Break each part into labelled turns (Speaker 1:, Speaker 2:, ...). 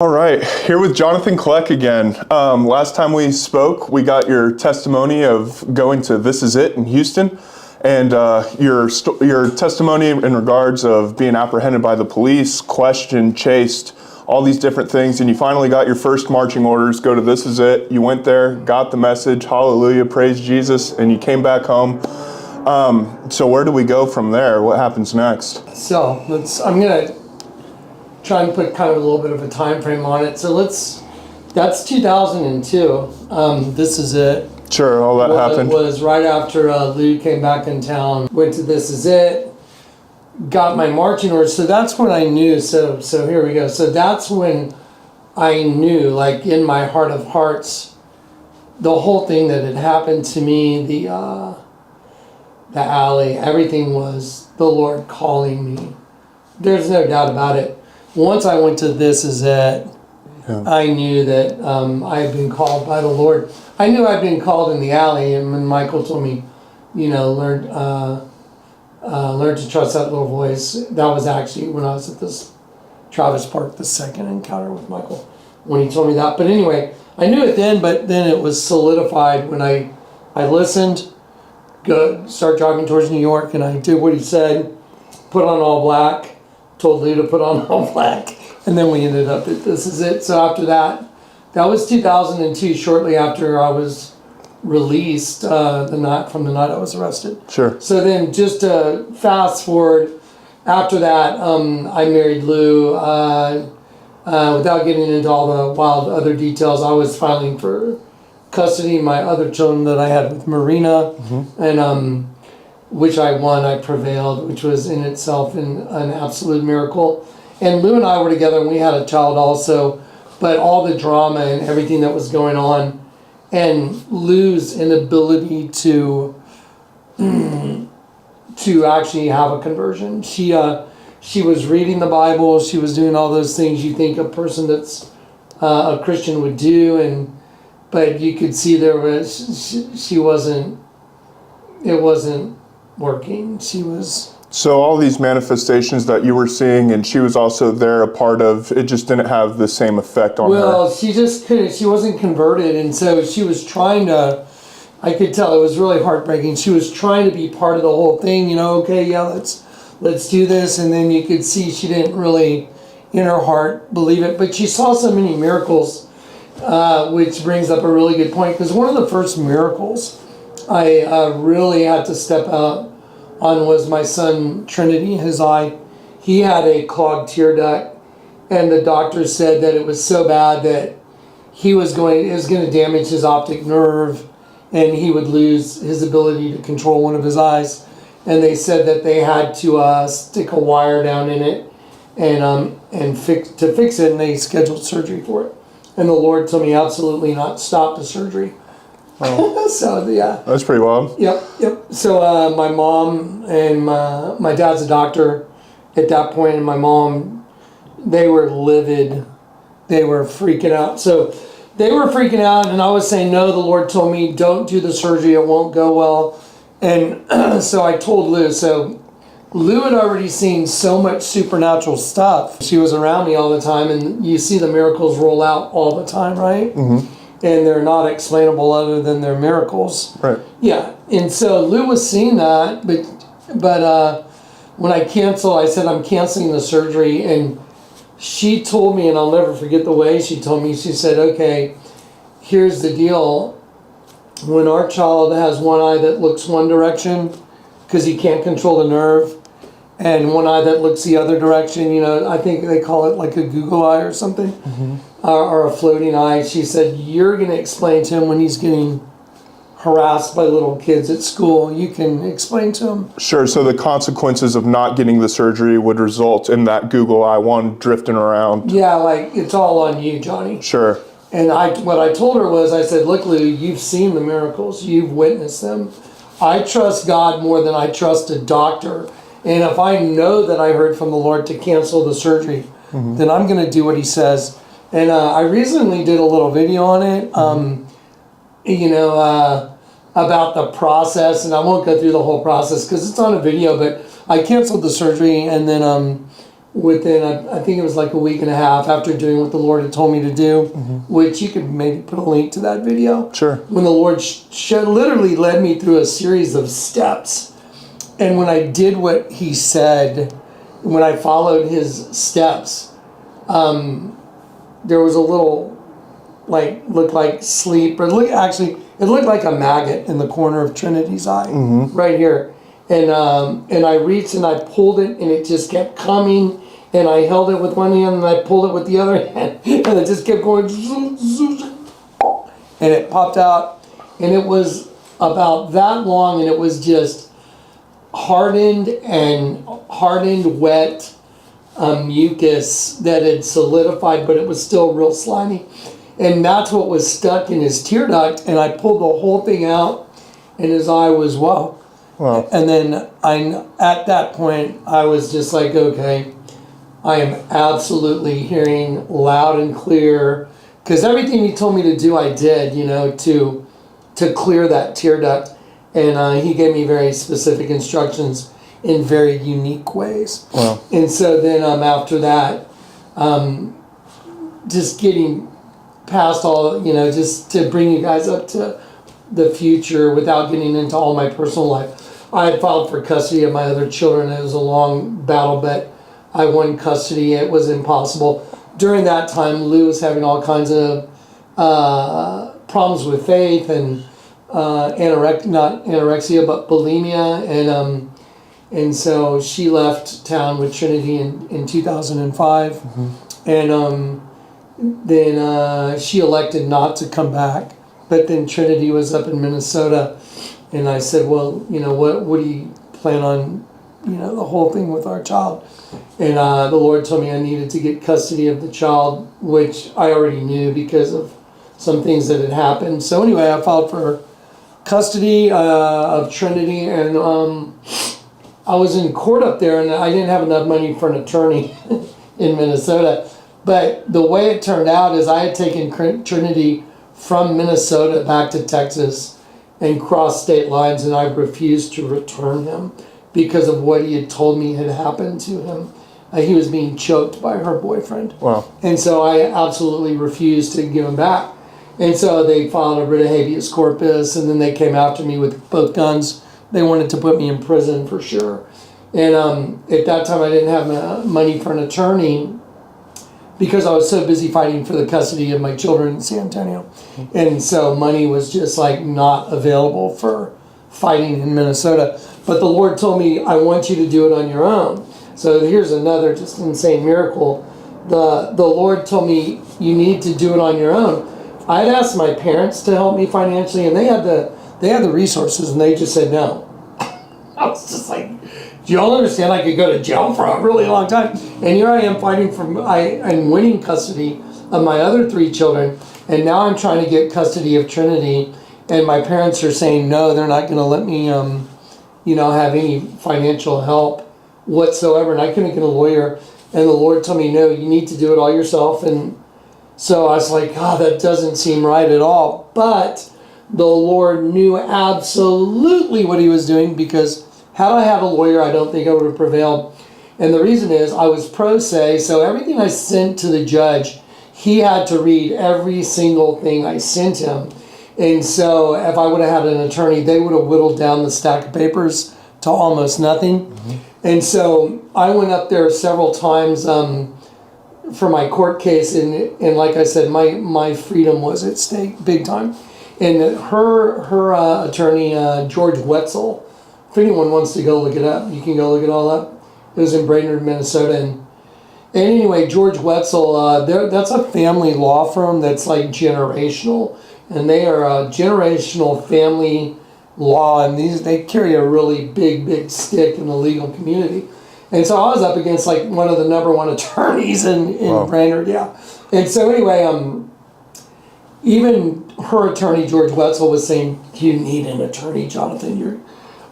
Speaker 1: All right, here with Jonathan Kleck again. Last time we spoke, we got your testimony of going to This Is It in Houston, and your testimony in regards of being apprehended by the police, questioned, chased, all these different things, and you finally got your first marching orders, go to This Is It. You went there, got the message, hallelujah, praise Jesus, and you came back home. So where do we go from there? What happens next?
Speaker 2: So I'm gonna try and put kind of a little bit of a time frame on it. So that's 2002. This Is It.
Speaker 1: Sure, all that happened.
Speaker 2: It was right after Lou came back in town, went to This Is It, got my marching orders. So that's when I knew, so here we go. So that's when I knew, like in my heart of hearts, the whole thing that had happened to me, the alley, everything was the Lord calling me. There's no doubt about it. Once I went to This Is It, yeah. I knew that I had been called by the Lord. I knew I'd been called in the alley, and when Michael told me, learn to trust that little voice, that was actually when I was at this Travis Park, the second encounter with Michael, when he told me that. But anyway, I knew it then, but then it was solidified when I listened, start driving towards New York, and I did what he said, put on all black, told Lou to put on all black, and then we ended up at This Is It. So after that was 2002, shortly after I was released, the night I was arrested.
Speaker 1: Sure.
Speaker 2: So then just to fast forward, after that, I married Lou. Without getting into all the wild other details, I was filing for custody of my other children that I had with Marina, and which I won, I prevailed, which was in itself an absolute miracle. And Lou and I were together, and we had a child also, but all the drama and everything that was going on, and Lou's inability to actually have a conversion. She was reading the Bible, she was doing all those things you think a person that's a Christian would do, but you could see she wasn't, it wasn't working.
Speaker 1: So all these manifestations that you were seeing, and she was also there a part of, it just didn't have the same effect on her.
Speaker 2: Well, she just couldn't, she wasn't converted, and so she was trying to, I could tell it was really heartbreaking. She was trying to be part of the whole thing, okay, yeah, let's do this, and then you could see she didn't really, in her heart, believe it. But she saw so many miracles, which brings up a really good point, because one of the first miracles I really had to step out on was my son Trinity. His eye, he had a clogged tear duct, and the doctor said that it was so bad that it was going to damage his optic nerve, and he would lose his ability to control one of his eyes. And they said that they had to stick a wire down in it and fix it, and they scheduled surgery for it. And the Lord told me absolutely not, stop the surgery. Oh. So yeah,
Speaker 1: that's pretty wild.
Speaker 2: Yep. So my mom and my dad's a doctor at that point, and my mom, they were livid. They were freaking out. So they were freaking out, and I was saying, no, the Lord told me don't do the surgery, it won't go well. And so I told Lou. So Lou had already seen so much supernatural stuff. She was around me all the time, and you see the miracles roll out all the time, right? Mm-hmm. And they're not explainable other than they're miracles.
Speaker 1: Right.
Speaker 2: Yeah. And so Lou was seeing that, but when I canceled, I said, I'm canceling the surgery. And she told me, and I'll never forget the way she told me, she said, okay, here's the deal. When our child has one eye that looks one direction, because he can't control the nerve, and one eye that looks the other direction, I think they call it like a Google eye or something, or a floating eye. She said, you're going to explain to him when he's getting harassed by little kids at school. You can explain to him.
Speaker 1: Sure, so the consequences of not getting the surgery would result in that Google eye one drifting around.
Speaker 2: Yeah, like, it's all on you, Johnny.
Speaker 1: Sure.
Speaker 2: And what I told her was, I said, look, Lou, you've seen the miracles. You've witnessed them. I trust God more than I trust a doctor. And if I know that I heard from the Lord to cancel the surgery, then I'm going to do what he says. And I recently did a little video on it, about the process. And I won't go through the whole process because it's on a video, but I canceled the surgery. And then within, I think it was like a week and a half after doing what the Lord had told me to do, which you could maybe put a link to that video.
Speaker 1: Sure.
Speaker 2: When the Lord literally led me through a series of steps. And when I did what he said, when I followed his steps, there was a little, looked like sleep, or it looked like a maggot in the corner of Trinity's eye, right here. And I reached and I pulled it, and it just kept coming, and I held it with one hand and I pulled it with the other hand, and it just kept going, and it popped out, and it was about that long, and it was just hardened, wet mucus that had solidified, but it was still real slimy. And that's what was stuck in his tear duct, and I pulled the whole thing out, and his eye was, wow. And then at that point, I was just like, okay, I am absolutely hearing loud and clear, because everything he told me to do, I did, to clear that tear duct. And he gave me very specific instructions in very unique ways.
Speaker 1: Wow.
Speaker 2: And so then after that, just getting past all, just to bring you guys up to the future without getting into all my personal life. I had filed for custody of my other children. It was a long battle, but I won custody. It was impossible. During that time, Lou was having all kinds of problems with faith and not anorexia, but bulimia. And so she left town with Trinity in 2005. And then she elected not to come back. But then Trinity was up in Minnesota. And I said, well, what do you plan on, the whole thing with our child? And the Lord told me I needed to get custody of the child, which I already knew because of some things that had happened. So anyway, I filed for custody of Trinity, and I was in court up there, and I didn't have enough money for an attorney in Minnesota. But the way it turned out is I had taken Trinity from Minnesota back to Texas and crossed state lines, and I refused to return him because of what he had told me had happened to him. He was being choked by her boyfriend.
Speaker 1: Wow.
Speaker 2: And so I absolutely refused to give him back. And so they filed a writ of habeas corpus, and then they came after me with both guns. They wanted to put me in prison for sure. And at that time, I didn't have money for an attorney because I was so busy fighting for the custody of my children in San Antonio. And so money was just not available for fighting in Minnesota. But the Lord told me, I want you to do it on your own. So here's another just insane miracle. The Lord told me, you need to do it on your own. I'd asked my parents to help me financially, and they had the resources, and they just said no. I was just like, do you all understand I could go to jail for a really long time? And here I am fighting I'm winning custody of my other 3 children, and now I'm trying to get custody of Trinity, and my parents are saying no, they're not going to let me, have any financial help whatsoever, and I couldn't get a lawyer. And the Lord told me, no, you need to do it all yourself. And so I was like, that doesn't seem right at all. But the Lord knew absolutely what he was doing, because had I had a lawyer, I don't think I would have prevailed. And the reason is I was pro se, so everything I sent to the judge, he had to read every single thing I sent him. And so if I would have had an attorney, they would have whittled down the stack of papers to almost nothing. And so I went up there several times for my court case, and like I said, my freedom was at stake big time. And her attorney, George Wetzel, if anyone wants to go look it up, you can go look it all up. It was in Brainerd, Minnesota. And anyway, George Wetzel, that's a family law firm that's generational. And they are a generational family law, and they carry a really big stick in the legal community. And so I was up against one of the number 1 attorneys in
Speaker 1: Wow.
Speaker 2: Brainerd, yeah. And so anyway, even her attorney, George Wetzel, was saying, you need an attorney, Jonathan.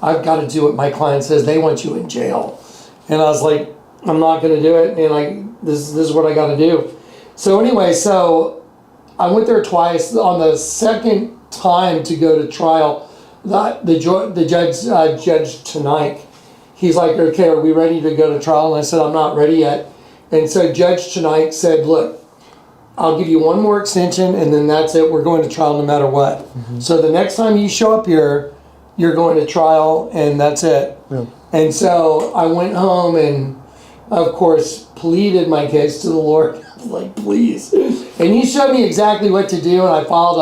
Speaker 2: I've got to do what my client says. They want you in jail. And I was like, I'm not going to do it. And this is what I got to do. So anyway, so I went there twice. On the second time to go to trial, the judge, Judge Tonight, he's like, okay, are we ready to go to trial? And I said, I'm not ready yet. And so Judge tonight said, look, I'll give you one more extension, and then that's it. We're going to trial no matter what. So the next time you show up here, you're going to trial, and that's it.
Speaker 1: Yeah.
Speaker 2: And so I went home and, of course, pleaded my case to the Lord. Like, please. And he showed me exactly what to do, and I filed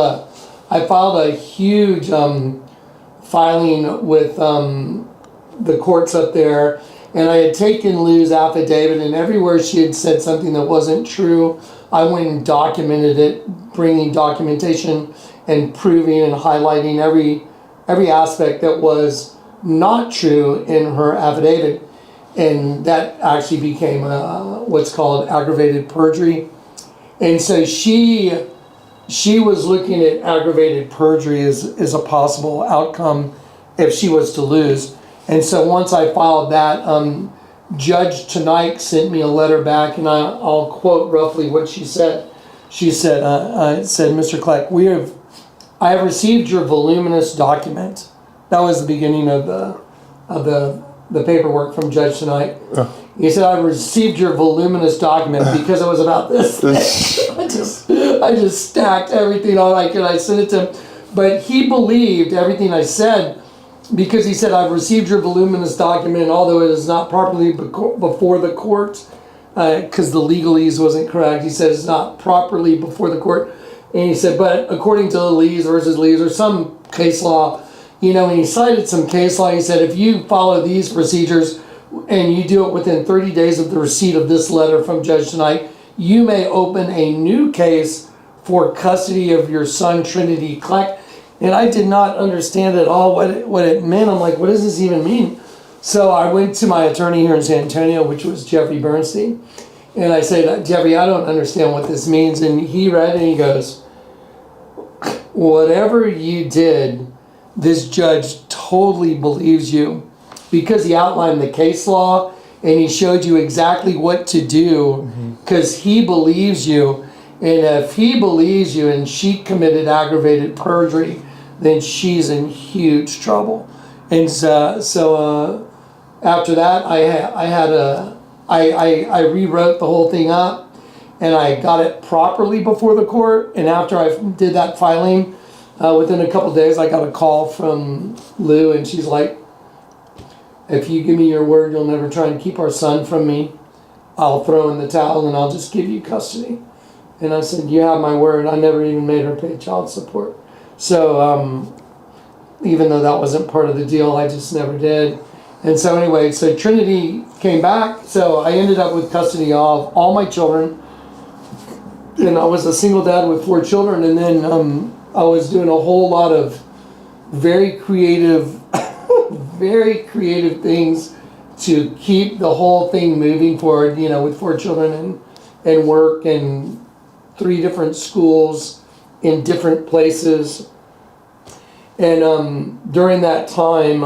Speaker 2: a huge filing with the courts up there. And I had taken Lou's affidavit, and everywhere she had said something that wasn't true, I went and documented it, bringing documentation and proving and highlighting every aspect that was not true in her affidavit. And that actually became what's called aggravated perjury. And so she was looking at aggravated perjury as a possible outcome if she was to lose. And so once I filed that, Judge tonight sent me a letter back, and I'll quote roughly what she said. She said, Mr. Kleck, I have received your voluminous document. That was the beginning of the paperwork from Judge tonight. He said, I received your voluminous document because it was about this thing. I just stacked everything on I could. I sent it to him. But he believed everything I said, because he said, I've received your voluminous document, although it is not properly before the court, because the legalese wasn't correct. He said it's not properly before the court. And he said, but according to the lees versus lees, or some case law, and he cited some case law. He said, if you follow these procedures and you do it within 30 days of the receipt of this letter from Judge tonight, you may open a new case for custody of your son, Trinity Kleck. And I did not understand at all what it meant. I'm like, what does this even mean? So I went to my attorney here in San Antonio, which was Jeffrey Bernstein. And I said, Jeffrey, I don't understand what this means. And he read and he goes, whatever you did, this judge totally believes you, because he outlined the case law and he showed you exactly what to do, because he believes you. And if he believes you and she committed aggravated perjury, then she's in huge trouble. And so after that, I rewrote the whole thing up, and I got it properly before the court. And after I did that filing, within a couple of days, I got a call from Lou, and she's like, if you give me your word you'll never try and keep our son from me, I'll throw in the towel and I'll just give you custody. And I said, you have my word. I never even made her pay child support. So even though that wasn't part of the deal, I just never did. And so anyway, so Trinity came back. So I ended up with custody of all my children. And I was a single dad with 4 children. And then I was doing a whole lot of very creative things to keep the whole thing moving forward, with 4 children and work and 3 different schools in different places. And during that time,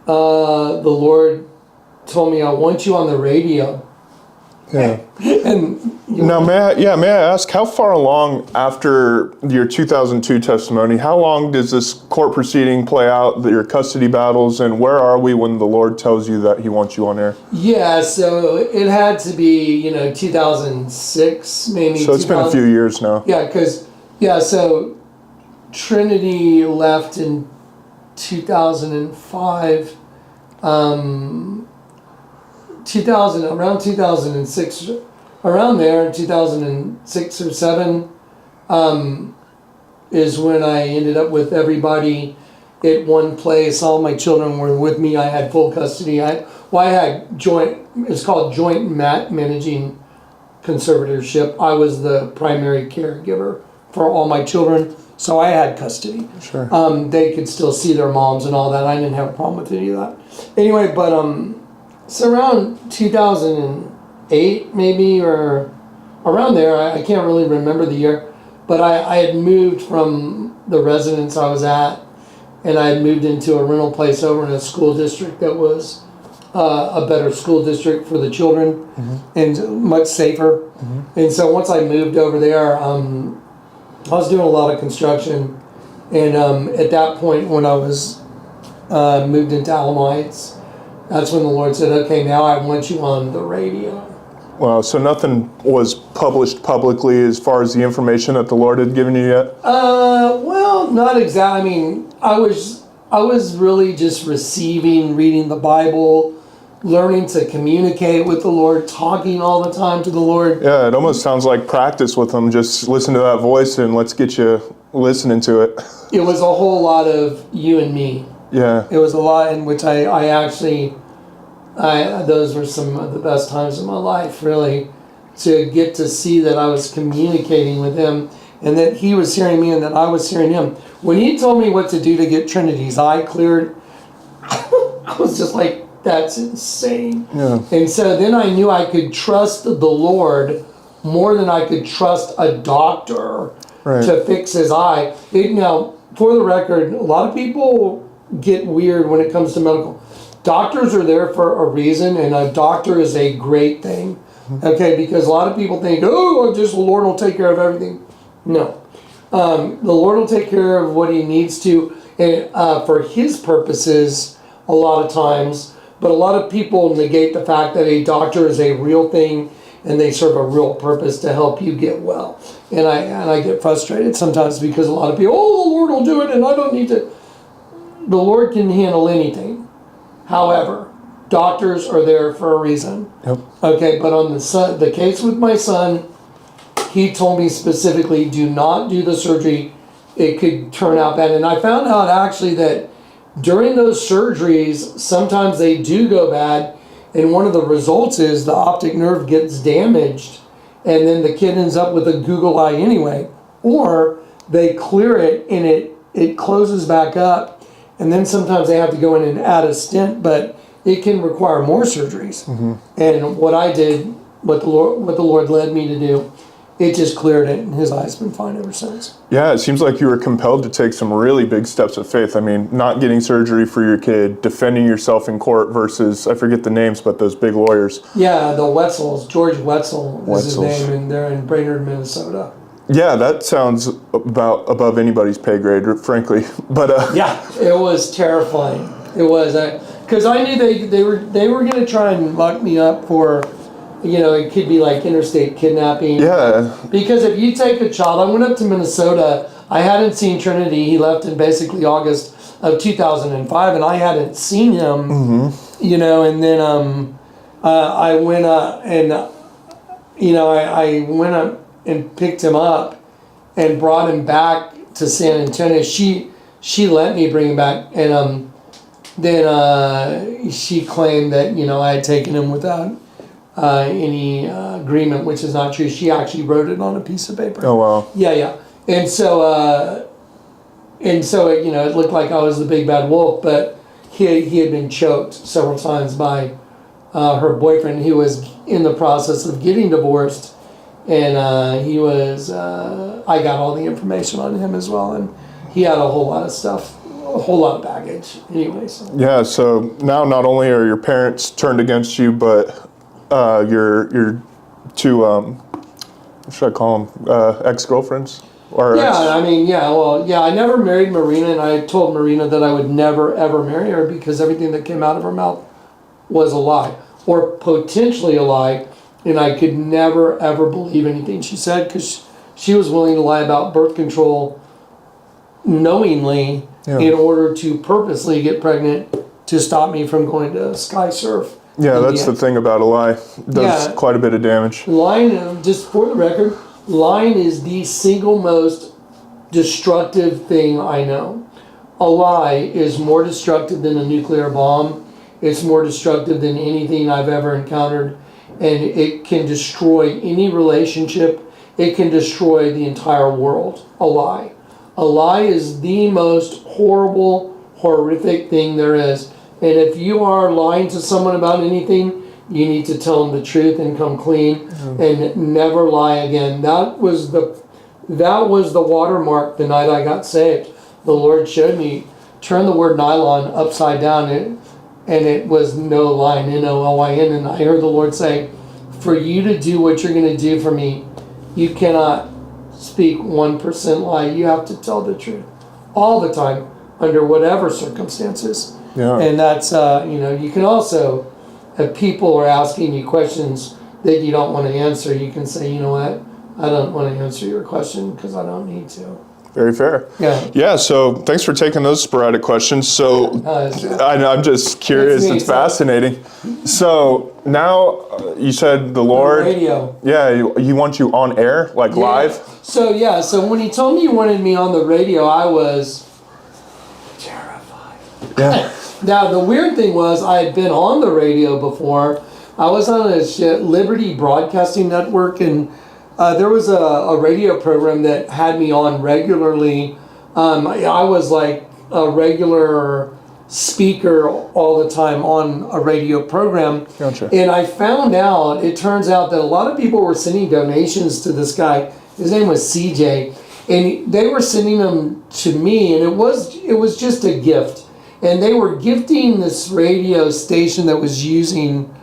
Speaker 2: the Lord told me, I want you on the radio.
Speaker 1: Yeah.
Speaker 2: And
Speaker 1: Now, may I ask, how far along after your 2002 testimony, how long does this court proceeding play out, your custody battles, and where are we when the Lord tells you that he wants you on air?
Speaker 2: Yeah, so it had to be, 2006, maybe.
Speaker 1: So it's been a few years now.
Speaker 2: Yeah, so Trinity left in 2005. Around 2006, around there, 2006 or 7, is when I ended up with everybody at one place. All my children were with me. I had full custody. I had joint, it's called joint managing conservatorship. I was the primary caregiver for all my children, so I had custody.
Speaker 1: Sure.
Speaker 2: They could still see their moms and all that. I didn't have a problem with any of that. Anyway, but so around 2008 maybe, or around there, I can't really remember the year, but I had moved from the residence I was at, and I had moved into a rental place over in a school district that was a better school district for the children, and much safer. And so once I moved over there, I was doing a lot of construction, and at that point when I was moved into Alamo Heights, that's when the Lord said, okay, now I want you on the radio.
Speaker 1: Wow, so nothing was published publicly as far as the information that the Lord had given you yet?
Speaker 2: Well, not exactly. I mean, I was really just receiving, reading the Bible, learning to communicate with the Lord, talking all the time to the Lord.
Speaker 1: Yeah, it almost sounds like practice with Him. Just listen to that voice and let's get you listening to it.
Speaker 2: It was a whole lot of you and me.
Speaker 1: Yeah.
Speaker 2: It was a lot in which I actually, those were some of the best times of my life, really, to get to see that I was communicating with Him and that He was hearing me and that I was hearing Him. When He told me what to do to get Trinity's eye cleared, I was just like, that's insane.
Speaker 1: Yeah.
Speaker 2: And so then I knew I could trust the Lord more than I could trust a doctor to fix his eye. Now, for the record, a lot of people get weird when it comes to medical. Doctors are there for a reason, and a doctor is a great thing. Okay, because a lot of people think, oh, just the Lord will take care of everything. No. The Lord will take care of what He needs to for His purposes a lot of times. But a lot of people negate the fact that a doctor is a real thing and they serve a real purpose to help you get well. And I get frustrated sometimes because a lot of people, oh, the Lord will do it and I don't need to. The Lord can handle anything. However, doctors are there for a reason.
Speaker 1: Yep.
Speaker 2: Okay, but on the case with my son, he told me specifically, do not do the surgery. It could turn out bad. And I found out actually that during those surgeries, sometimes they do go bad, and one of the results is the optic nerve gets damaged, and then the kid ends up with a Google eye anyway. Or they clear it, and it closes back up, and then sometimes they have to go in and add a stent, but it can require more surgeries. Mm-hmm. And what I did, what the Lord led me to do, it just cleared it, and his eye's been fine ever since.
Speaker 1: Yeah, it seems like you were compelled to take some really big steps of faith. I mean, not getting surgery for your kid, defending yourself in court versus, I forget the names, but those big lawyers.
Speaker 2: Yeah, the Wetzels, George Wetzel is his name, and they're in Brainerd, Minnesota.
Speaker 1: Yeah, that sounds about above anybody's pay grade, frankly. But
Speaker 2: yeah, it was terrifying. It was, because I knew they were going to try and lock me up for, it could be like interstate kidnapping.
Speaker 1: Yeah.
Speaker 2: Because if you take a child, I went up to Minnesota. I hadn't seen Trinity. He left in basically August of 2005, and I hadn't seen him. Mm-hmm. And then I went up and I went up and picked him up and brought him back to San Antonio. She let me bring him back, and then she claimed that I had taken him without any agreement, which is not true. She actually wrote it on a piece of paper.
Speaker 1: Oh wow.
Speaker 2: Yeah. And so it looked like I was the big bad wolf, but he had been choked several times by her boyfriend, who was in the process of getting divorced, and he was. I got all the information on him as well, and he had a whole lot of stuff. A whole lot of baggage anyway. So. Yeah,
Speaker 1: so now not only are your parents turned against you, but your two, what should I call them, ex-girlfriends?
Speaker 2: I never married Marina, and I told Marina that I would never, ever marry her because everything that came out of her mouth was a lie, or potentially a lie, and I could never, ever believe anything she said because she was willing to lie about birth control knowingly in order to purposely get pregnant to stop me from going to sky surf.
Speaker 1: Yeah, that's the thing about a lie. It does quite a bit of damage.
Speaker 2: Lying, just for the record, lying is the single most destructive thing I know. A lie is more destructive than a nuclear bomb. It's more destructive than anything I've ever encountered. And it can destroy any relationship. It can destroy the entire world. A lie. A lie is the most horrible, horrific thing there is. And if you are lying to someone about anything, you need to tell them the truth and come clean and never lie again. That was the watermark the night I got saved. The Lord showed me, turn the word nylon upside down, and it was no lying, N-O-L-Y-N. And I heard the Lord say, for you to do what you're going to do for me, you cannot speak 1% lie. You have to tell the truth all the time, under whatever circumstances.
Speaker 1: Yeah.
Speaker 2: And that's, you can also, if people are asking you questions that you don't want to answer, you can say, you know what, I don't want to answer your question because I don't need to.
Speaker 1: Very fair.
Speaker 2: Yeah.
Speaker 1: Yeah, so thanks for taking those sporadic questions. So I'm just curious, it's fascinating. So now you said the Lord,
Speaker 2: radio.
Speaker 1: Yeah, he wants you on air, like live?
Speaker 2: So when he told me he wanted me on the radio, I was terrified.
Speaker 1: Yeah.
Speaker 2: Now, the weird thing was I had been on the radio before. I was on a Liberty Broadcasting Network, and there was a radio program that had me on regularly. I was like a regular speaker all the time on a radio program.
Speaker 1: Gotcha.
Speaker 2: And I found out, it turns out that a lot of people were sending donations to this guy. His name was CJ. And they were sending them to me, and it was just a gift. And they were gifting this radio station that was using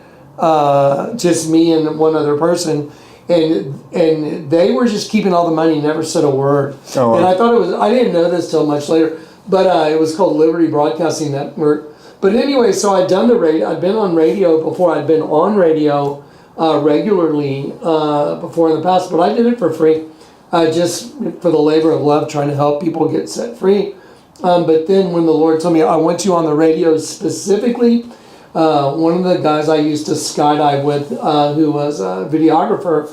Speaker 2: just me and one other person. And they were just keeping all the money, never said a word.
Speaker 1: Oh, wow.
Speaker 2: And I didn't know this till much later, but it was called Liberty Broadcasting Network. But anyway, so I'd done the radio, I'd been on radio before, I'd been on radio regularly before in the past, but I did it for free, just for the labor of love, trying to help people get set free. But then when the Lord told me, I want you on the radio specifically, one of the guys I used to skydive with, who was a videographer,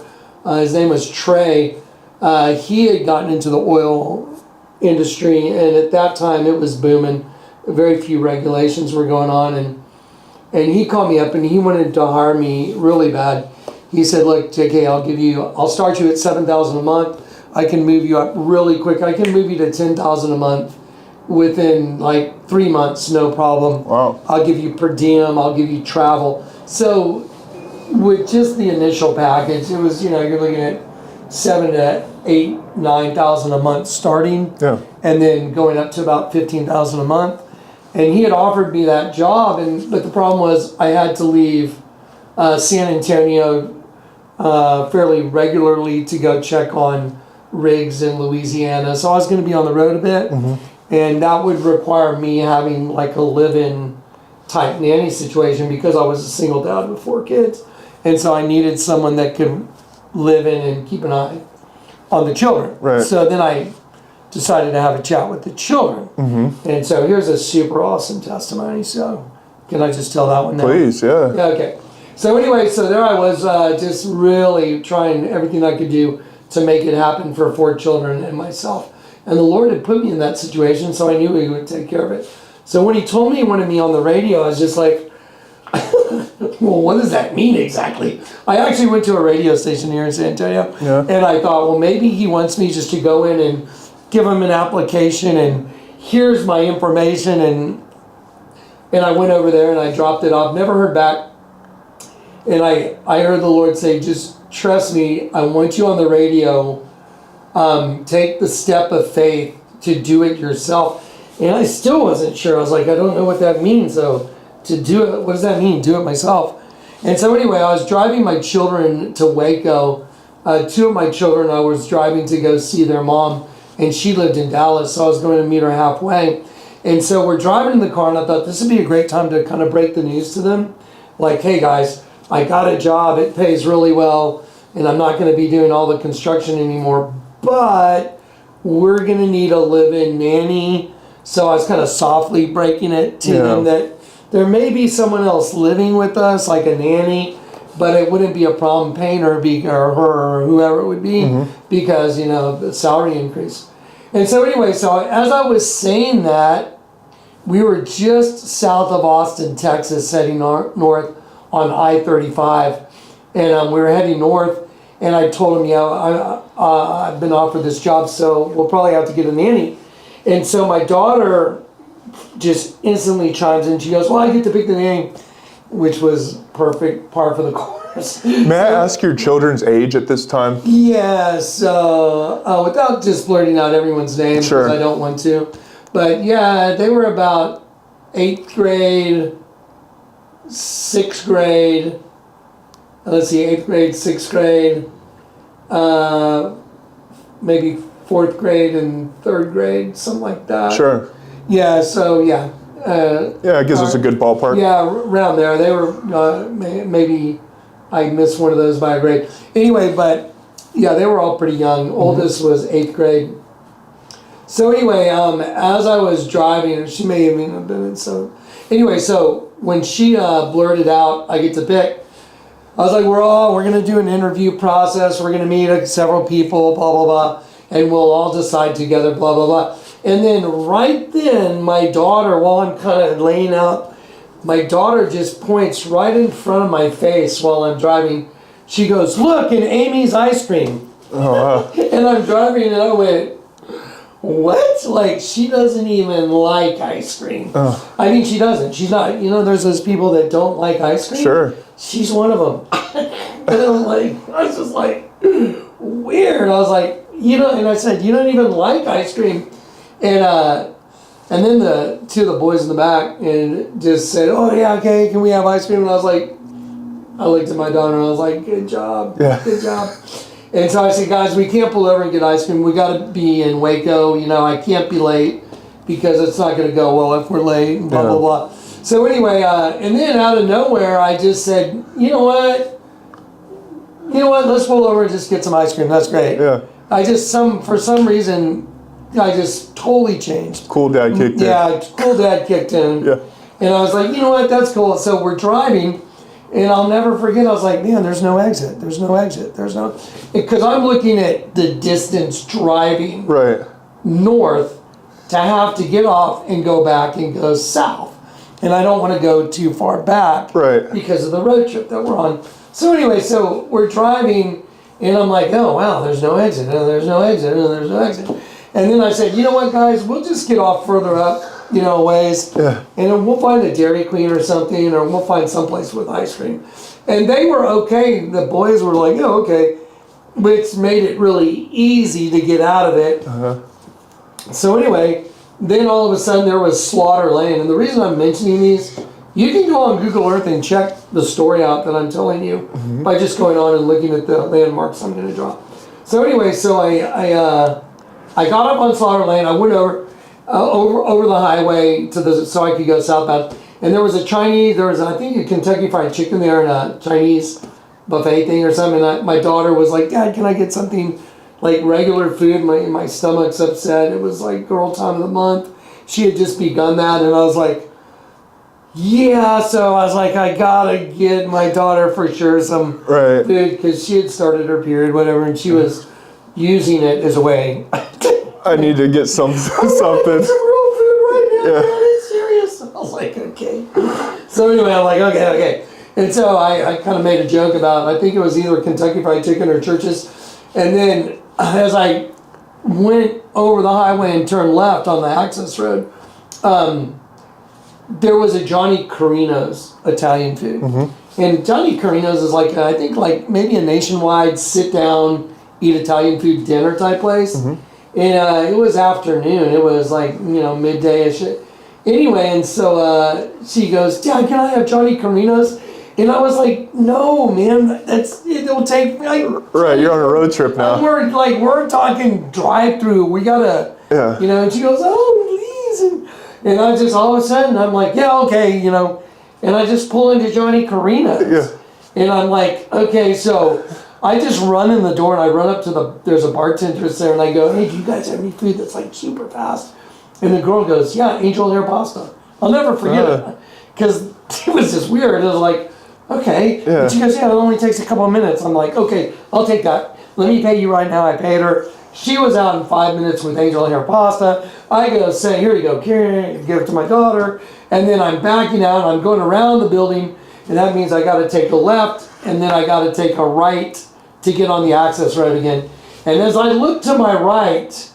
Speaker 2: his name was Trey. He had gotten into the oil industry, and at that time it was booming. Very few regulations were going on, and he called me up and he wanted to hire me really bad. He said, "Look, JK, I'll start you at $7,000 a month. I can move you up really quick. I can move you to $10,000 a month within like 3 months, no problem.
Speaker 1: Wow.
Speaker 2: I'll give you per diem, I'll give you travel." So with just the initial package, it was, you're looking at 7,000 to 8,000, 9,000 a month starting,
Speaker 1: Yeah.
Speaker 2: and then going up to about 15,000 a month. And he had offered me that job, but the problem was I had to leave San Antonio fairly regularly to go check on rigs in Louisiana. So I was going to be on the road a bit.
Speaker 1: Mm-hmm.
Speaker 2: And that would require me having like a live-in type nanny situation because I was a single dad with 4 kids. And so I needed someone that could live in and keep an eye on the children.
Speaker 1: Right.
Speaker 2: So then I decided to have a chat with the children.
Speaker 1: Mm-hmm.
Speaker 2: And so here's a super awesome testimony. So can I just tell that one now?
Speaker 1: Please, yeah.
Speaker 2: Yeah, okay. So anyway, so there I was just really trying everything I could do to make it happen for 4 children and myself. And the Lord had put me in that situation, so I knew He would take care of it. So when He told me He wanted me on the radio, I was just like, well, what does that mean exactly? I actually went to a radio station here in San Antonio, and I thought, well, maybe He wants me just to go in and give Him an application, and here's my information. And I went over there and I dropped it off, never heard back. And I heard the Lord say, just trust me, I want you on the radio. Take the step of faith to do it yourself. And I still wasn't sure. I was like, I don't know what that means. So to do it, what does that mean? Do it myself. And so anyway, I was driving my children to Waco. 2 of my children, I was driving to go see their mom, and she lived in Dallas. So I was going to meet her halfway. And so we're driving in the car, and I thought this would be a great time to kind of break the news to them. Like, hey guys, I got a job. It pays really well, and I'm not going to be doing all the construction anymore. But we're going to need a live-in nanny. So I was kind of softly breaking it to them that there may be someone else living with us, like a nanny, but it wouldn't be a problem paying her, or her, or whoever it would be, because, the salary increase. And so anyway, so as I was saying that, we were just south of Austin, Texas, heading north on I-35. And we were heading north. And I told him, I've been offered this job, so we'll probably have to get a nanny. And so my daughter just instantly chimes in. She goes, well, I get to pick the nanny, which was perfect, par for the course.
Speaker 1: May I ask your children's age at this time?
Speaker 2: Yes, without just blurting out everyone's name, because I don't want to. But yeah, they were about 8th grade, 6th grade, let's see, 8th grade, 6th grade, maybe 4th grade and 3rd grade, something like that.
Speaker 1: Sure.
Speaker 2: Yeah, so yeah.
Speaker 1: Yeah, it gives us a good ballpark.
Speaker 2: Yeah, around there. They were maybe I missed one of those by a grade. Anyway, but yeah, they were all pretty young. Oldest was 8th grade. So anyway, as I was driving, and she may even have been in so. Anyway, so when she blurted out, "I get to pick," I was like, we're gonna do an interview process. We're gonna meet several people, blah blah blah, and we'll all decide together, blah blah blah. And then right then, my daughter, while I'm kind of laying out, my daughter just points right in front of my face while I'm driving. She goes, "Look, in Amy's ice cream."
Speaker 1: Oh, wow.
Speaker 2: And I'm driving, and I went, "What?" Like, she doesn't even like ice cream.
Speaker 1: Oh.
Speaker 2: I mean, she doesn't. She's not, there's those people that don't like ice cream.
Speaker 1: Sure.
Speaker 2: She's one of them. And I was just like, weird. I was like, and I said, "You don't even like ice cream." And then the two of the boys in the back and just said, "Oh yeah, okay, can we have ice cream?" And I was like, I looked at my daughter and I was like, "Good job, good job." And so I said, "Guys, we can't pull over and get ice cream. We got to be in Waco. I can't be late because it's not going to go well if we're late." And blah blah blah. So anyway, and then out of nowhere, I just said, "You know what? Let's pull over and just get some ice cream. That's great."
Speaker 1: Yeah.
Speaker 2: I just for some reason, I just totally changed.
Speaker 1: Cool dad kicked in.
Speaker 2: Yeah, cool dad kicked in.
Speaker 1: Yeah.
Speaker 2: And I was like, "You know what? That's cool." So we're driving. And I'll never forget, I was like, "Man, there's no exit. There's no exit. There's no..." Because I'm looking at the distance driving north to have to get off and go back and go south. And I don't want to go too far back because of the road trip that we're on. So anyway, so we're driving and I'm like, "Oh, wow, there's no exit. And there's no exit. And there's no exit." And then I said, "You know what, guys? We'll just get off further up, a ways.
Speaker 1: Yeah.
Speaker 2: And then we'll find a Dairy Queen or something, or we'll find someplace with ice cream." And they were okay. The boys were like, "Oh, okay," which made it really easy to get out of it. So anyway, then all of a sudden there was Slaughter Lane. And the reason I'm mentioning these, you can go on Google Earth and check the story out that I'm telling you by just going on and looking at the landmarks I'm going to draw. So anyway, so I got up on Slaughter Lane. I went over the highway so I could go southbound. And there was I think a Kentucky Fried Chicken there and a Chinese buffet thing or something. And my daughter was like, "Dad, can I get something like regular food? My stomach's upset." It was like girl time of the month. She had just begun that, and I was like, "Yeah." So I was like, I gotta get my daughter for sure some food because she had started her period, whatever, and she was using it as a way.
Speaker 1: I need to get something.
Speaker 2: Some real food right now. Man, it's serious. I was like, okay. So anyway, I'm like, okay. And so I kind of made a joke about, I think it was either Kentucky Fried Chicken or Church's. And then as I went over the highway and turned left on the access road, there was a Johnny Carino's Italian food. And Johnny Carino's is I think maybe a nationwide sit down, eat Italian food dinner type place. And it was afternoon. It was midday-ish. Anyway, and so she goes, "Dad, can I have Johnny Carino's?" And I was like, "No, man, it'll take
Speaker 1: you're on a road trip now.
Speaker 2: We're talking drive-through. We gotta, And she goes, "Oh, please," and I just all of a sudden I'm like, "Yeah, okay," and I just pull into Johnny Carino's, and I'm like, "Okay," so I just run in the door and I run up to there's a bartender there and I go, "Hey, do you guys have any food that's super fast?" And the girl goes, "Yeah, angel hair pasta." I'll never forget it because it was just weird. It was like, okay. And she goes, "Yeah, it only takes a couple of minutes." I'm like, "Okay, I'll take that. Let me pay you right now." I paid her. She was out in 5 minutes with angel hair pasta. I go, "Say, here you go, give it to my daughter." And then I'm backing out and I'm going around the building. And that means I got to take a left and then I got to take a right to get on the access road again. And as I look to my right,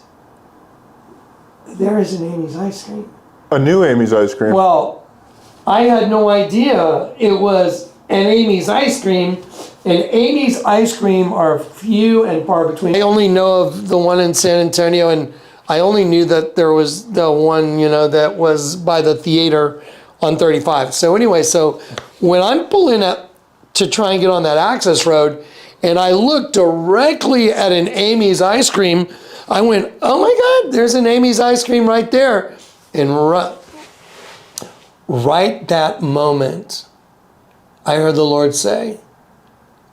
Speaker 2: there is an Amy's ice cream.
Speaker 1: A new Amy's ice cream.
Speaker 2: Well, I had no idea it was an Amy's ice cream. And Amy's ice cream are few and far between. I only know of the one in San Antonio, and I only knew that there was the one, that was by the theater on 35. So anyway, so when I'm pulling up to try and get on that access road, and I looked directly at an Amy's ice cream, I went, "Oh my God, there's an Amy's ice cream right there." And right that moment, I heard the Lord say,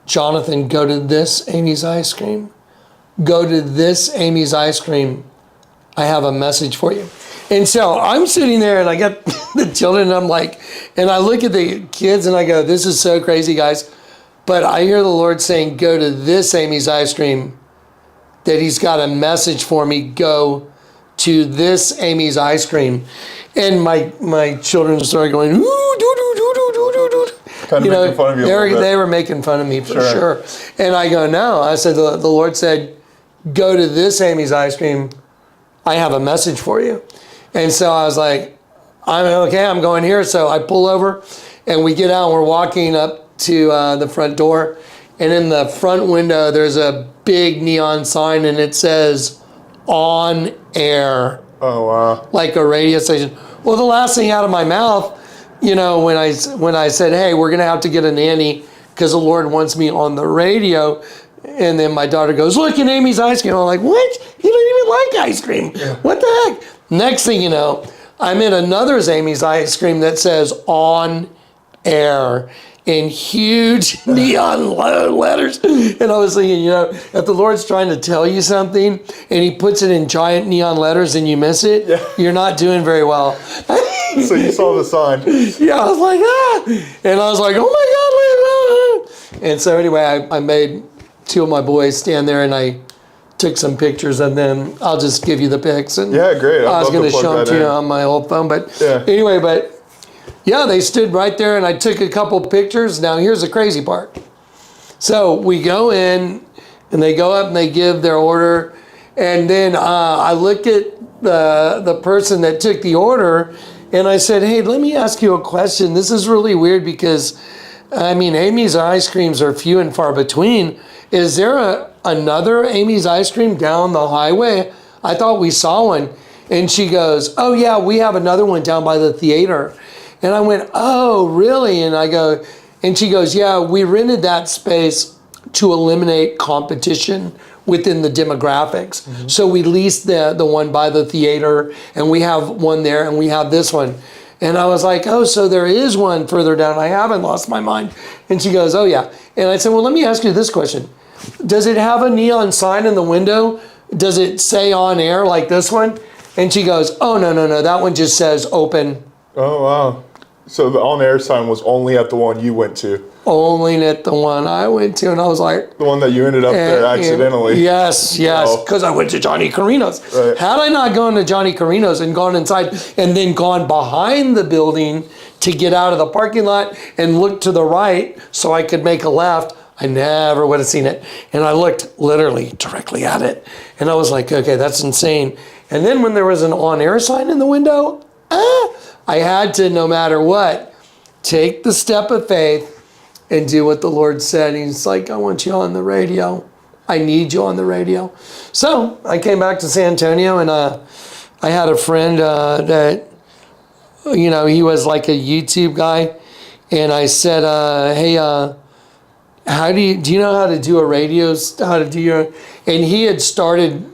Speaker 2: Jonathan, go to this Amy's Ice Cream. Go to this Amy's Ice Cream. I have a message for you. And so I'm sitting there and I got the children and I'm like, and I look at the kids and I go, this is so crazy, guys. But I hear the Lord saying, go to this Amy's Ice Cream, that he's got a message for me. Go to this Amy's Ice Cream. And my children started going, ooh, doo, doo, doo, doo, doo, doo, doo.
Speaker 1: Kind of making fun of you a little bit.
Speaker 2: They were making fun of me for sure. And I go, no. I said, the Lord said, go to this Amy's Ice Cream. I have a message for you. And so I was like, I'm going here. So I pull over and we get out and we're walking up to the front door. And in the front window, there's a big neon sign and it says, on air.
Speaker 1: Oh, wow.
Speaker 2: Like a radio station. Well, the last thing out of my mouth, you know, when I said, hey, we're going to have to get a nanny because the Lord wants me on the radio. And then my daughter goes, look at Amy's Ice Cream. I'm like, what? You don't even like ice cream. Yeah. What the heck? Next thing you know, I'm in another Amy's Ice Cream that says on air in huge neon letters. And I was thinking, you know, if the Lord's trying to tell you something and he puts it in giant neon letters and you miss it, you're not doing very well.
Speaker 1: So you saw the sign.
Speaker 2: Yeah, I was like, ah. And I was like, oh my God. And so anyway, I made two of my boys stand there and I took some pictures of them. I'll just give you the pics. And
Speaker 1: yeah, great.
Speaker 2: I was going to show them to you on my old phone. But anyway, yeah, they stood right there and I took a couple pictures. Now here's the crazy part. So we go in and they go up and they give their order. And then I look at the person that took the order and I said, hey, let me ask you a question. This is really weird because, I mean, Amy's Ice Creams are few and far between. Is there another Amy's Ice Cream down the highway? I thought we saw one. And she goes, oh yeah, we have another one down by the theater. And I went, oh, really? And I go, and she goes, yeah, we rented that space to eliminate competition within the demographics. Mm-hmm. So we leased the one by the theater and we have one there and we have this one. And I was like, oh, so there is one further down. I haven't lost my mind. And she goes, oh yeah. And I said, well, let me ask you this question. Does it have a neon sign in the window? Does it say on air like this one? And she goes, oh, no. That one just says open.
Speaker 1: Oh, wow. So the on-air sign was only at the one you went to?
Speaker 2: Only at the one I went to. And I was like...
Speaker 1: The one that you ended up there accidentally.
Speaker 2: Yes, because I went to Johnny Carino's.
Speaker 1: Right.
Speaker 2: Had I not gone to Johnny Carino's and gone inside and then gone behind the building to get out of the parking lot and look to the right so I could make a left, I never would have seen it. And I looked literally directly at it. And I was like, okay, that's insane. And then when there was an on-air sign in the window, I had to, no matter what, take the step of faith and do what the Lord said. He's like, I want you on the radio. I need you on the radio. So I came back to San Antonio and I had a friend that, you know, he was like a YouTube guy. And I said, hey, do you know how to do a radio, and he had started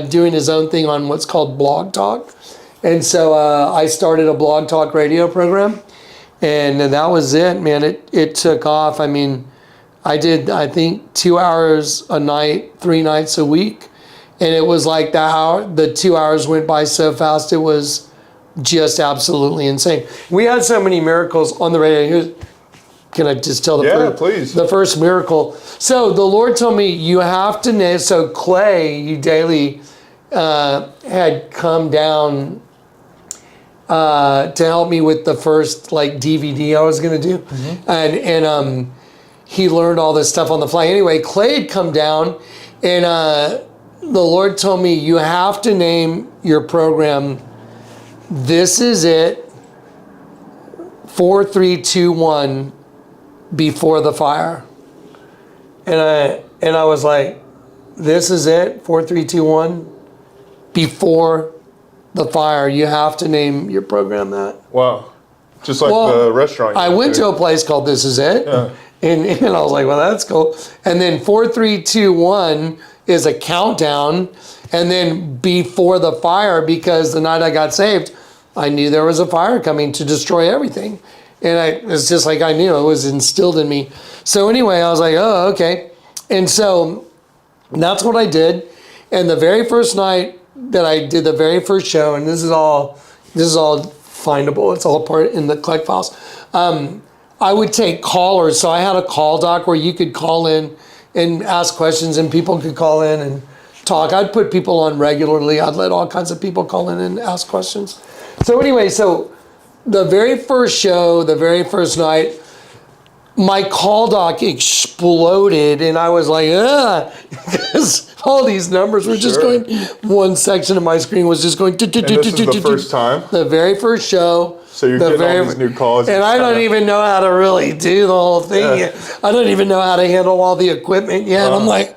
Speaker 2: doing his own thing on what's called Blog Talk. And so I started a Blog Talk radio program, and that was it, man. It took off. I mean, I did, I think, 2 hours a night, 3 nights a week, and it was like the 2 hours went by so fast. It was just absolutely insane. We had so many miracles on the radio. Can I just tell
Speaker 1: please.
Speaker 2: The first miracle? So the Lord told me you have to know. So Clay, Daly, had come down to help me with the first like DVD I was going to do. Mm-hmm. And he learned all this stuff on the fly. Anyway, Clay had come down and the Lord told me you have to name your program, This Is It, 4321, Before the Fire. And I was like, this is it, 4321, Before the Fire. You have to name your program that.
Speaker 1: Wow. Just like the restaurant.
Speaker 2: I went to a place called This Is It. Yeah. And I was like, well, that's cool. And then 4321 is a countdown. And then Before the Fire, because the night I got saved, I knew there was a fire coming to destroy everything. And it's just like I knew, it was instilled in me. So anyway, I was like, oh, okay. And so that's what I did. And the very first night that I did the very first show, and this is all findable, it's all part in the Kleck files. I would take callers. So I had a call doc where you could call in and ask questions, and people could call in and talk. I'd put people on regularly. I'd let all kinds of people call in and ask questions. So anyway, so the very first show, the very first night, my call doc exploded, and I was like, because all these numbers were just going, one section of my screen was just going.
Speaker 1: And this is the first time?
Speaker 2: The very first show.
Speaker 1: So you're getting all these new calls.
Speaker 2: And I don't even know how to really do the whole thing yet. I don't even know how to handle all the equipment yet. I'm like,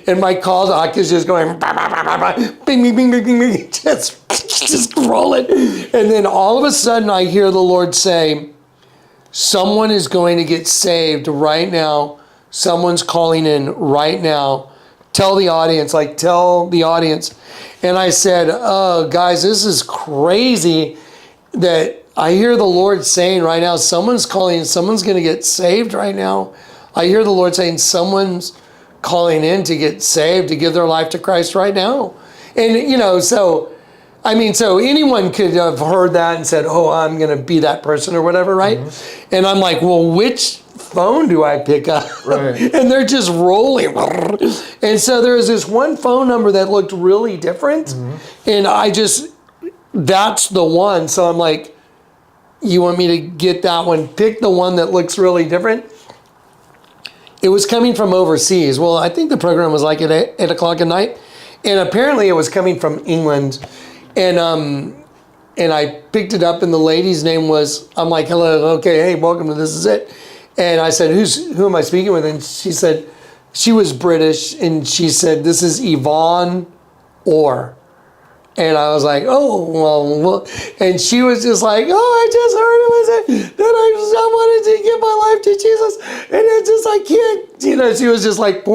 Speaker 2: and my call doc is just going, bing, bing, bing, bing, bing, bing, just rolling. And then all of a sudden I hear the Lord say, someone is going to get saved right now. Someone's calling in right now. Tell the audience. And I said, oh, guys, this is crazy that I hear the Lord saying right now, someone's calling, someone's going to get saved right now. I hear the Lord saying someone's calling in to get saved, to give their life to Christ right now. And, so anyone could have heard that and said, oh, I'm going to be that person or whatever, right? Mm-hmm. And I'm like, well, which phone do I pick up? Right. And they're just rolling. And so there was this one phone number that looked really different. Mm-hmm. And that's the one. So I'm like, you want me to get that one? Pick the one that looks really different. It was coming from overseas. Well, I think the program was like at 8 o'clock at night. And apparently it was coming from England. And I picked it up, and the lady's name was, I'm like, hello, okay, hey, welcome to This Is It. And I said, who am I speaking with? And she said, she was British, and she said, this is Yvonne Orr. And I was like, oh, well, and she was just like, oh, I just heard it was that I wanted to give my life to Jesus. And it's just, I can't, she was just like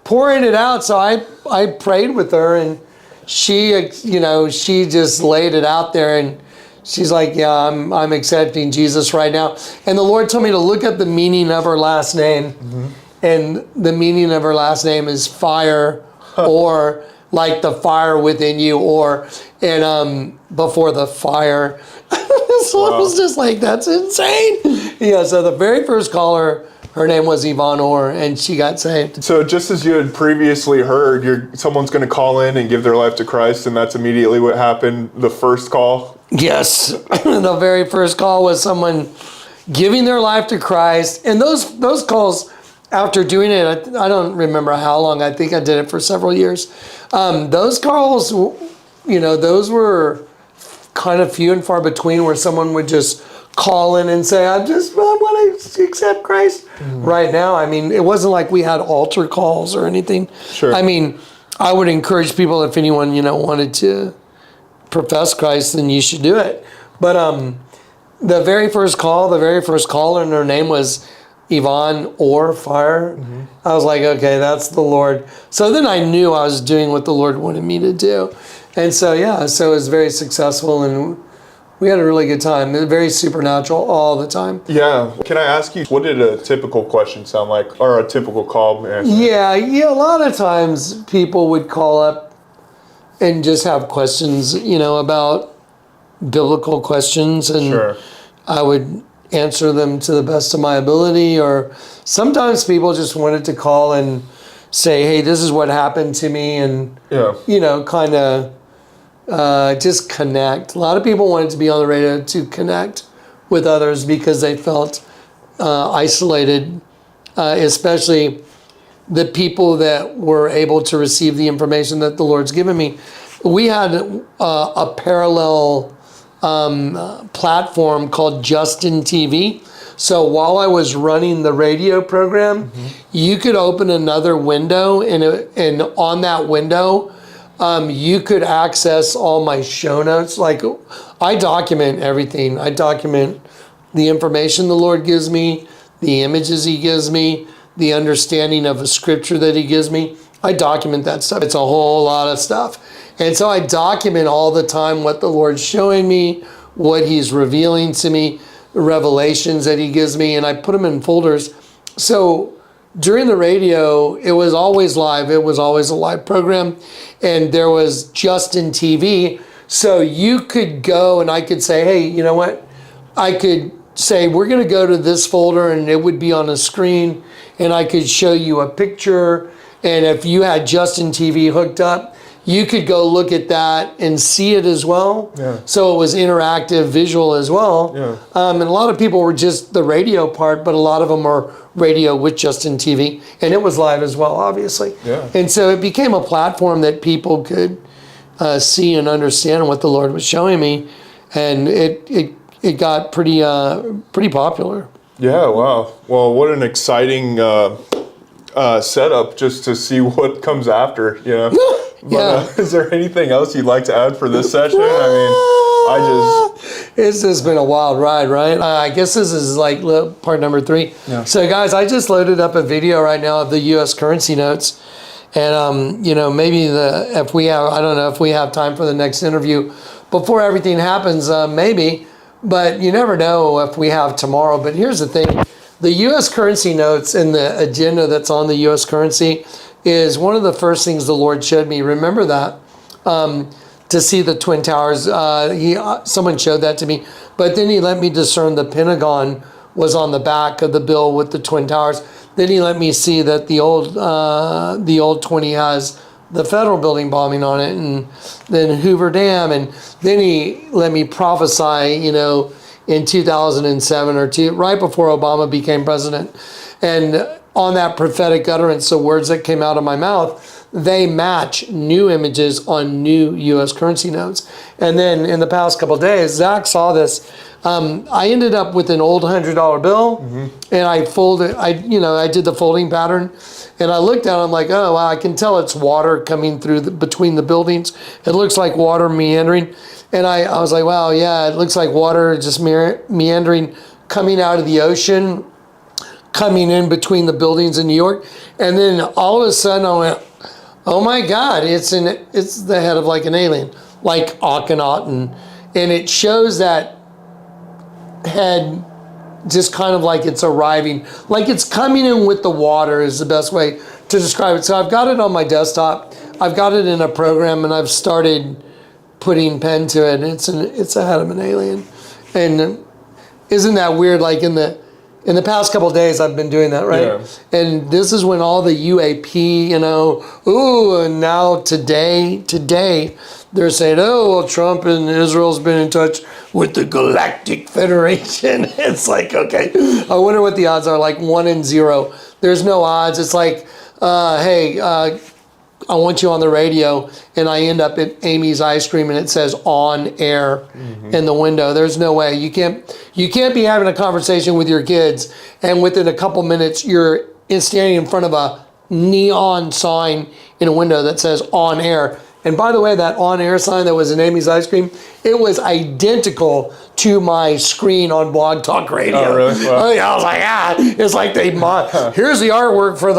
Speaker 2: pouring it out. So I prayed with her, and she, she just laid it out there, and she's like, yeah, I'm accepting Jesus right now. And the Lord told me to look up the meaning of her last name. Mm-hmm. And the meaning of her last name is fire, or like the fire within you, and before the fire. So wow. I was just like, that's insane. Yeah, so the very first caller, her name was Yvonne Orr, and she got saved.
Speaker 1: So just as you had previously heard, someone's going to call in and give their life to Christ, and that's immediately what happened, the first call?
Speaker 2: Yes. The very first call was someone giving their life to Christ. And those calls, after doing it, I don't remember how long. I think I did it for several years. Those calls, those were kind of few and far between, where someone would just call in and say, I want to accept Christ right now. I mean, it wasn't like we had altar calls or anything. Sure. I mean, I would encourage people, if anyone, wanted to profess Christ, then you should do it. But the very first caller, and her name was Yvonne Orr, fire. Mm-hmm. I was like, okay, that's the Lord. So then I knew I was doing what the Lord wanted me to do. And so, so it was very successful, and we had a really good time. It was very supernatural all the time.
Speaker 1: Yeah. Can I ask you, what did a typical question sound like, or a typical call answer?
Speaker 2: Yeah, a lot of times people would call up and just have questions, about biblical questions, and sure. I would answer them to the best of my ability. Or sometimes people just wanted to call and say, hey, this is what happened to me, and kind of just connect. A lot of people wanted to be on the radio to connect with others because they felt isolated, especially the people that were able to receive the information that the Lord's given me. We had a parallel platform called Justin TV. So while I was running the radio program, you could open another window, and on that window, you could access all my show notes. Like, I document everything. I document the information the Lord gives me, the images He gives me, the understanding of a scripture that He gives me. I document that stuff. It's a whole lot of stuff. And so I document all the time what the Lord's showing me, what he's revealing to me, revelations that he gives me, and I put them in folders. So during the radio, it was always live. It was always a live program, and there was Justin TV. So you could go and I could say, hey, you know what? I could say, we're going to go to this folder, and it would be on a screen, and I could show you a picture. And if you had Justin TV hooked up, you could go look at that and see it as well.
Speaker 1: Yeah.
Speaker 2: So it was interactive, visual as well.
Speaker 1: Yeah.
Speaker 2: And a lot of people were just the radio part, but a lot of them are radio with Justin TV, and it was live as well, obviously.
Speaker 1: Yeah.
Speaker 2: And so it became a platform that people could see and understand what the Lord was showing me, and it got pretty popular.
Speaker 1: Yeah, wow. Well, what an exciting setup just to see what comes after, you know. But, is there anything else you'd like to add for this session?
Speaker 2: It's just been a wild ride, right? I guess this is like part number 3.
Speaker 1: Yeah.
Speaker 2: So guys, I just loaded up a video right now of the U.S. currency notes. And, you know, maybe if we have, I don't know if we have time for the next interview before everything happens, maybe, but you never know if we have tomorrow. But here's the thing. The U.S. currency notes and the agenda that's on the U.S. currency is one of the first things the Lord showed me. Remember that, to see the Twin Towers. Someone showed that to me. But then he let me discern the Pentagon was on the back of the bill with the Twin Towers. Then he let me see that the old 20 has the federal building bombing on it, and then Hoover Dam. And then he let me prophesy, you know, in 2007 or 2, right before Obama became president. And on that prophetic utterance, the words that came out of my mouth, they match new images on new U.S. currency notes. And then in the past couple of days, Zach saw this. I ended up with an old $100 bill, and I folded. I did the folding pattern, and I looked at it. I'm like, oh wow, I can tell it's water coming through between the buildings. It looks like water meandering, and I was like, wow, yeah, it looks like water just meandering, coming out of the ocean, coming in between the buildings in New York. And then all of a sudden, I went, oh my God, it's the head of like an alien, like Akhenaten, and it shows that head just kind of like it's arriving, like it's coming in with the water is the best way to describe it. So I've got it on my desktop, I've got it in a program, and I've started putting pen to it. It's a head of an alien. And isn't that weird? Like in the past couple of days, I've been doing that, right?
Speaker 1: Yeah.
Speaker 2: And this is when all the UAP, and now today, they're saying, oh, well, Trump and Israel's been in touch with the Galactic Federation. It's like, okay, I wonder what the odds are, like 1 in 0. There's no odds. It's like, hey, I want you on the radio, and I end up at Amy's Ice Cream, and it says on air in the window. There's no way. You can't be having a conversation with your kids, and within a couple minutes, you're standing in front of a neon sign in a window that says on air. And by the way, that on air sign that was in Amy's Ice Cream, it was identical to my screen on Blog Talk Radio.
Speaker 1: Oh, really? Wow.
Speaker 2: I was like, it's like here's the artwork for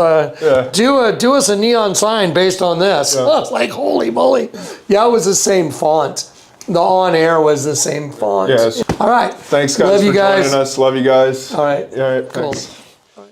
Speaker 2: do us a neon sign based on this.
Speaker 1: Yeah.
Speaker 2: I was like, holy moly. Yeah, it was the same font. The on air was the same font.
Speaker 1: Yes.
Speaker 2: All right.
Speaker 1: Thanks, guys,
Speaker 2: Love you
Speaker 1: for
Speaker 2: guys.
Speaker 1: joining us. Love you guys.
Speaker 2: All right.
Speaker 1: All right.
Speaker 2: Cool.
Speaker 1: Thanks.